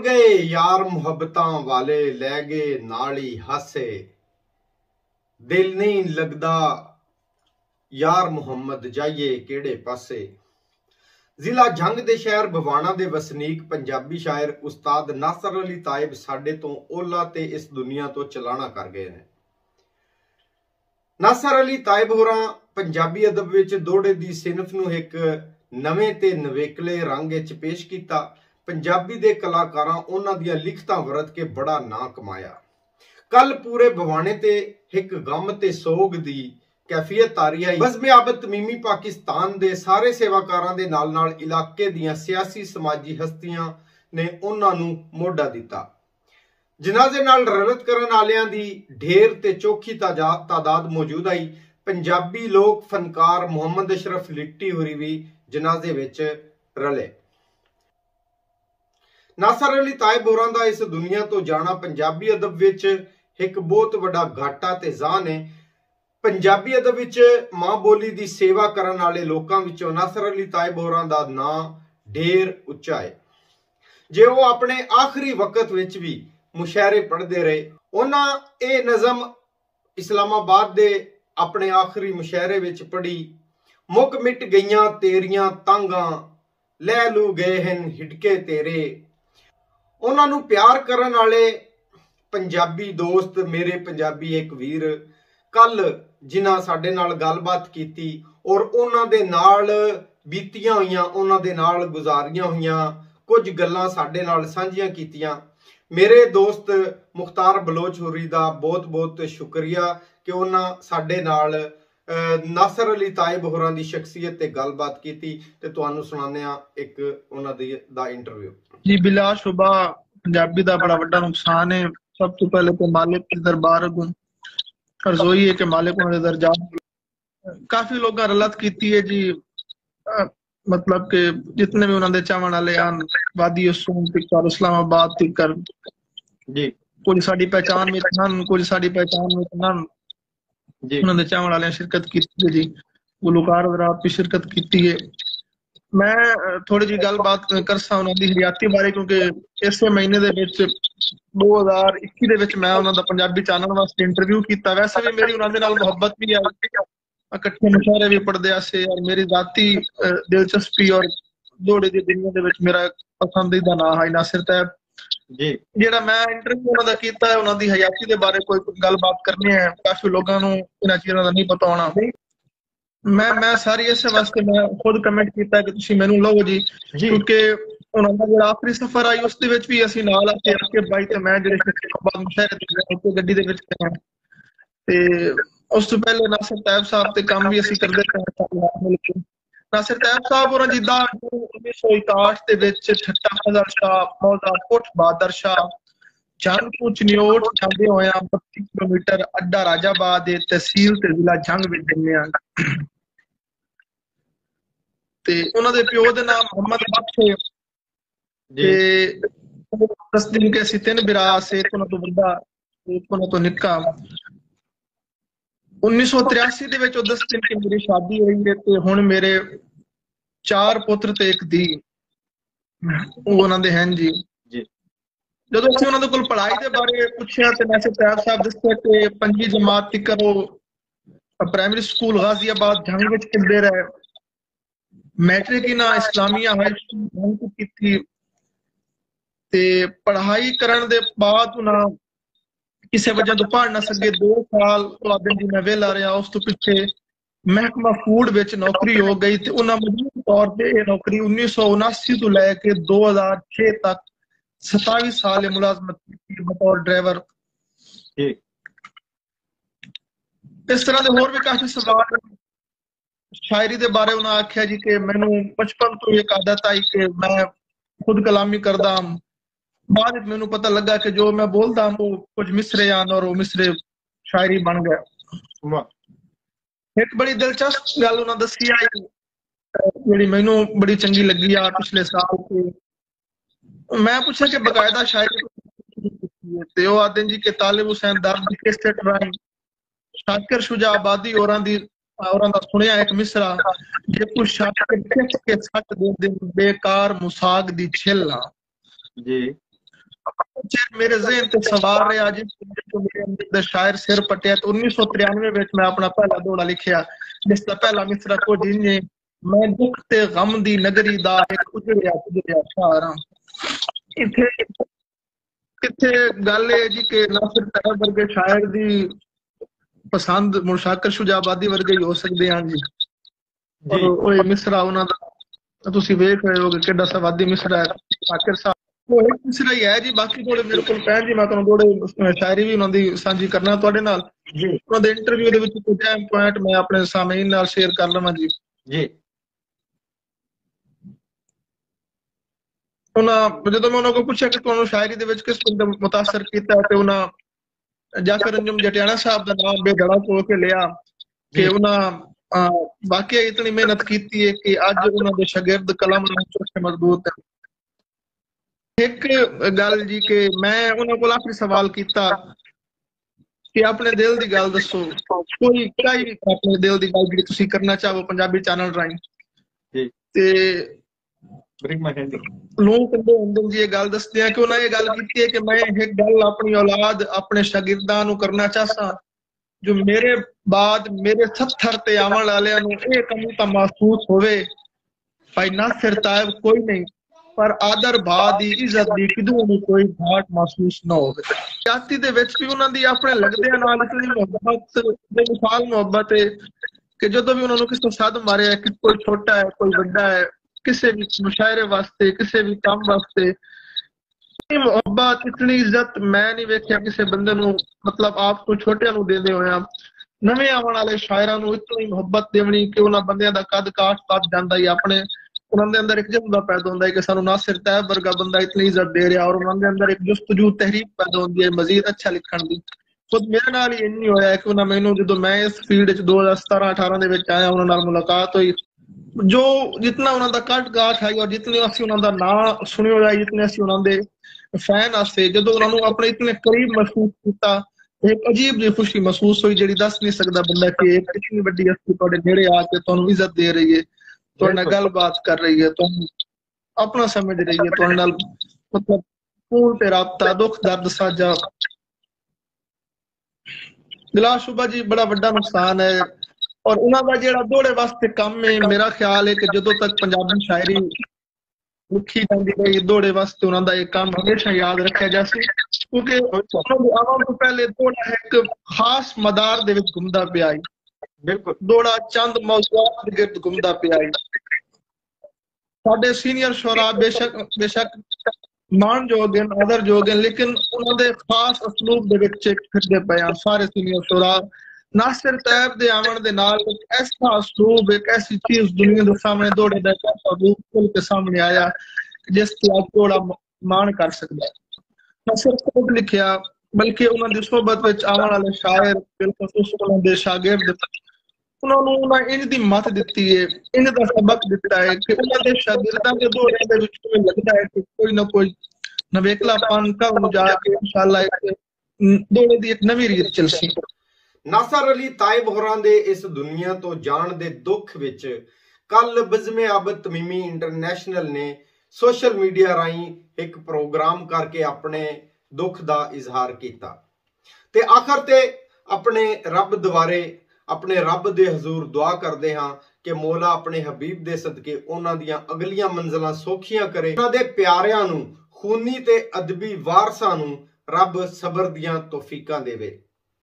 गए यार मुहब्बतां वाले, लै गए नाल ही हासे। दिल नहीं लगदा यार मुहम्मद, जाइए केड़े पासे। ਜ਼ਿਲ੍ਹਾ ਜੰਗ ਦੇ ਸ਼ਹਿਰ ਬਵਾਣਾ ਦੇ ਵਸਨੀਕ ਪੰਜਾਬੀ ਸ਼ਾਇਰ ਉਸਤਾਦ ਨਾਸਰ ਅਲੀ ਤਾਇਬ ਸਾਡੇ ਤੋਂ ਓਲਾ ਤੇ ਇਸ ਦੁਨੀਆ ਤੋਂ ਚਲਾਣਾ ਕਰ ਗਏ ਨੇ। ਨਾਸਰ ਅਲੀ ਤਾਇਬ ਹੋਰਾਂ ਪੰਜਾਬੀ ਅਦਬ ਵਿੱਚ ਦੋੜੇ ਦੀ ਸਿਨਫ ਨੂੰ ਇੱਕ ਨਵੇਂ ਤੇ ਨਵੇਕਲੇ ਰੰਗ ਵਿੱਚ ਪੇਸ਼ ਕੀਤਾ। ਪੰਜਾਬੀ ਦੇ ਕਲਾਕਾਰਾਂ ਉਹਨਾਂ ਦੀਆਂ ਲਿਖਤਾਂ ਵਰਤ ਕੇ ਬੜਾ ਨਾਂ ਕਮਾਇਆ। ਕੱਲ ਪੂਰੇ ਬਵਾਣੇ ਤੇ ਇੱਕ ਗਮ ਤੇ ਸੋਗ ਦੀ कैफियत तारी आई। बज़्म आबद तमीमी पाकिस्तान दे सारे सेवाकारां दे नाल इलाके दियां सियासी समाजी हस्तियां ने उन्हां नूं मोढा दिता। जनाजे नाल रलत करन वालियां दी ढेर ते चोखी तादाद मौजूद आई। पंजाबी लोक फनकार मुहम्मद अशरफ लिट्टी होरी भी जनाजे विच रले। नासर अली तायब होरां दा इस दुनिया तो जाना पंजाबी अदब विच एक बहुत वड्डा घाटा ते ज़ान है। पंजाबी अदब विच मां बोली दी सेवा करन वाले लोकां विचों नासर अली तायब होरां दा नां ढेर उच्चा है। जे वो अपने आखिरी वक्त विच भी मुशायरे पढ़दे रहे, उन्हां ए नज़म इस्लामाबाद दे अपने आखिरी मुशायरे विच पढ़ी। मुक मिट गईयां तेरियां तांगां, लै लू गए हन हिडके तेरे। उन्हां नूं प्यार करन वाले पंजाबी दोस्त मेरे पंजाबी एक वीर कल जिन्हां साडे नाल गलबात कीती और उन्हां दे नाल बीतियां होईयां, उन्हां दे नाल गुजारियां होईयां कुछ गल्लां साडे नाल सांझियां कीतियां। मेरे दोस्त मुख्तार बलोच होरी दा बहुत बहुत शुक्रिया कि उन्हां साडे नाल नासर अली तायब होरां दी शख्सियत ते गलबात कीती ते तुहानूं सुणाने आ एक उन्हां दा इंटरव्यू। जी बिलाशुबा पंजाबी दा बड़ा वड्डा नुकसान है। सब तो पहले तो मालिक के दरबार अगों अर्ज़ोई है कि मालिक उन्होंने दर्जात काफी लोग रलत की है जी। मतलब कि जितने भी उन्होंने चावण वाले आन वादी सूम तिकर इस्लामाबाद तिकर जी कुछ साडी पहचान में नन, कुछ साडी पहचान में नन जी उन्होंने चावण वाले शिरकत की है जी। गुलकार वरात भी शिरकत की है। मैं थोड़ी जी गलबात करसा उन्हों की हयाती बारे क्योंकि इस महीने दे विच 2021 दे विच मैं उन्हों दा पंजाबी चैनल वास्ते इंटरव्यू किया। वैसे भी मेरी उन्होंने नाल मुहब्बत भी है, इकट्ठे मुशायरे भी पढ़दे से और मेरी जाती दिलचस्पी और दौड़े दी दुनिया दे विच मेरा पसंदीदा नाम है नासिर तायब जी। जेड़ा मैं इंटरव्यू उन्हों दा कीता है उन्हों दी हयाती दे बारे कोई गलबात करनी है, काफी लोगों नूं इन्हां चीज़ां दा नहीं पता होना। मैं सारी इस वास्ते मैं खुद कमेंट किया कि तुसीं मैनूं लओ जी, क्योंकि उन्होंने जो आखिरी सफर आई उस भी असीं नाल आके बाई ते मैं जिहड़े मुशायरे ते गड्डी दे विच गए ते उस तो पहले नासिर तायब साहब ते काम भी असीं करदे रहे। नासिर तायब साहब होरां जिद्दां 1961 दे विच ठट्टा फजल शाह, मौजा कोट बहादुर शाह, जानपुर चनियोट जांदे होया 32 किलोमीटर अड्डा राजाबाद दे तहसील ते जिला जंग विच जन्मिया ते उन्हां दे पिओ दे नाम मोहम्मद बख्श है ते 10 दिन के असीं 3 बिरा से एक उन्हां तो बड़ा एक उन्हां तो निक्का। 1983 दे विच 10 दिन की मेरी शादी हुई है ते हुण मेरे 4 पुत्र ते एक धी उन्हां दे हैं जी। ਜਦੋਂ ਅਸੀਂ ਉਹਨਾਂ ਦੇ ਕੋਲ ਪੜ੍ਹਾਈ ਦੇ ਬਾਰੇ ਪੁੱਛਿਆ ਤੇ ਨਾਸਿਰ ਤਾਇਬ ਸਾਹਿਬ ਦੱਸਿਆ ਕਿ 5ਵੀਂ ਜਮਾਤ ਤੱਕ ਉਹ ਪ੍ਰਾਇਮਰੀ ਸਕੂਲ ਗਾਜ਼ੀਆਬਾਦ ਜੰਗ ਵਿੱਚ ਪੜ੍ਹਦੇ ਰਹੇ। मैट्रिक ना इस्लामिया हाई स्कूल की ते पढ़ाई करने दे बाद उन्हें किसी वजह तो पढ़ ना सके। 2 साल जी मैं वेला रहा। उस तो पिछे महकमा फूड विच नौकरी हो गई ते उन्हें मजबूत तौर पर यह नौकरी 1979 तो लैके 2006 तक 27 साल मुलाजमत की बतौर ड्राइवर। इस तरह के होर भी काफी सवाल शायरी दे बारे उन्हें आख्या जी कि मैनू बचपन तो एक आदत आई कि मैं खुद कलामी करदा। बाद मैनू पता लगा कि जो मैं बोलता वो कुछ मिसरे आन और वो मिसरे शायरी बन गया। एक बड़ी दिलचस्प गल उन्हें दसी आई जी मैनू बड़ी चंगी लगी आ पिछले साल के। मैं पूछा कि बकायदा शायरी आदि जी के तालिब हुसैन दर्द की कैसेट राई शाकिर शुजा आबादी औरां दा सुनिया एक मिसरा जे कुछ शाकिर के सट दे बेकार मुसाग दी छिल्ला जी। चिर मेरे ज़हन ते सवार रहा जिस मेरे अंदर दा शायर सिर पटिया। तो 1993 ਵਿੱਚ मैं अपना पहला दौड़ा लिखिया जिसका पहला मिसरा को जिन्ने मैं दुख ते गम दी नगरी दा एक उजड़िया शार हां। इत्थे इत्थे गल है जी कि नासिर साहब वर्गे शायर दी पसंद मुशाकर शुजाबादी वर्गे ही हो सकते हैं जी। और ओए मिसरा उन्हां दा तुसीं वेख रहे हो कि किड्डा सवादी मिसरा है शाकिर साहब। वो एक मिसरा ही है जी, बाकी थोड़े मेरे को पैन जी मैं तुहानू थोड़े शायरी भी उन्हां दी सांझी करना तुहाडे नाल जी। उन्हां दे इंटरव्यू दे विच कुछ अहम पॉइंट मैं अपने सामईन नाल शेयर कर लवां जी। उन्हां जदों मैं उन्हां को पूछा कि तुहानू शायरी दे विच किस बंदे मुतासर कीता ते उन्हां जाफर अंजुम जटियाना साहब दा नाम बेधड़ा खोल के लिया कि उन्हां वाकई इतनी मेहनत की है कि अज उन्हां दे शागिर्द कलम नाल चौथे मजबूत है। एक गल जी कि मैं उन्हां कोल आखिरी सवाल कीता कि अपने दिल दी गल दसो, कोई भी अपने दिल दी गल जिहड़ी तुसीं करना चाहो पंजाबी चैनल राहीं ते लोग कहते होंगे जी ये गल दसदे हैं कि उन्हें ये गल की है कि मैं एक गल अपनी औलाद अपने शागिर्दां नूं करना चाहता जो मेरे बाद मेरे 70 ते आवन वालियां नूं ये कमी तां महसूस होवे भाई नासिर तायब कोई नहीं पर आदर भाव दी इज्जत दी किदों भी कोई घाट महसूस ना होवे। जाति दे विच भी उन्हां दी अपने लगदियां नाल इतनी मोहब्बत बेमिसाल मोहब्बत है कि जदों भी उन्हां नूं किसी सद मारे है कि कोई छोटा है कोई बड़ा है किसी भी मुशायरे वास्ते किसी भी काम वास्ते इतनी मोहब्बत इतनी इज्जत मैं नहीं वेख्या किसी बंदे नूं मतलब आप कोई छोटे नूं देंदे होया नवे आवन वाले शायरां नूं इतनी मोहब्बत देवनी कि उन्हां बंदियां दा कद काठ पद जांदा ही अपने उन्हां दे अंदर एक जज्बा पैदा होंदा है कि सानू नासिर तायब वर्गा बंदा इतनी इज्जत दे रहा और उन्हां दे अंदर एक जुस्तजू तहरीक पैदा होंदी है मजीद अच्छा लिखण दी। खुद मेरे नाल ही इंज होया है कि उन्हां मैनू जदों मैं इस फील्ड च 2017-18 दे विच आया उन्हां नाल मुलाकात हुई जो जितना उन्हां दा कट गाठ है और जितने असीं उन्हां दा नाम सुनियो जाए जितने असीं उन्हां दे फैन आसे जदों उन्हां नूं अपने इतने करीब महसूस कीता एक अजीब जी खुशी महसूस हुई जिहड़ी दस नहीं सकदा बंदा कि एक इतनी बड़ी हस्ती तुहाडे नेड़े आके तुहानू इज्जत दे रही है तुहाडे नाल गलबात कर रही है तुहानू अपना समझ रही है तुहाडे नाल मतलब खून ते राबता दुख दर्द साझा। बिला शुबा जी बड़ा बड़ा नुकसान है और उन्होंने जेड़ा दौड़े वास्ते काम है मेरा ख्याल है कि जदों तक पंजाबी शायरी लिखी जाती रही दौड़े वास्ते उन्होंने एक काम हमेशा याद रखा जा क्योंकि आवाम तो पहले दौड़ा एक खास मदार दे विच घुमदा पिया बिल्कुल दौड़ा चंद मौजूद दे गिर्द घुमदा पिया साडे सीनियर शोरा बेशक मान जोग हैं आदर जोग हैं लेकिन उन्होंने खास असलूब दे विच फिरदे पे सारे सीनियर शोरा नासिर तायब दे आवन दे नाल एक ऐसा असलूब एक ऐसी चीज दुनिया के सामने दौड़े दा ऐसा रूप खुल के सामने आया जिसकी आज थोड़ा मान कर सकता है। न सिर्फ खुद लिखिया बल्कि उन्होंने सोबत विच आवन वाले शायर बिलखुसूस उन्होंने शागिर्द उन्होंने इंज दी मत दिती है इंज दा सबक दिता है कि उन्होंने शागिर्दां दे दौरे दे विच लगदा है कि कोई ना कोई नवेकलापन कल जाके इंशाअल्लाह दौरे दी एक नवी रीत चलसी। नासिर अली तायब होरां दे इस दुनिया तो जान दे दुख विच कल बज़्म आबद तमीमी इंटरनेशनल ने सोशल मीडिया राहीं एक प्रोग्राम करके अपने दुख दा इजहार किया ते आखिर ते अपने रब द्वारे अपने रब दे हजूर दुआ करते हाँ कि मौला अपने हबीब दे सदके उन्हां दियां अगलियां मंजिलां सौखियां करे उन्हां दे प्यारियां नूं खूनी ते अदबी वारसां नूं रब सबर दियां तौफीकां देवे।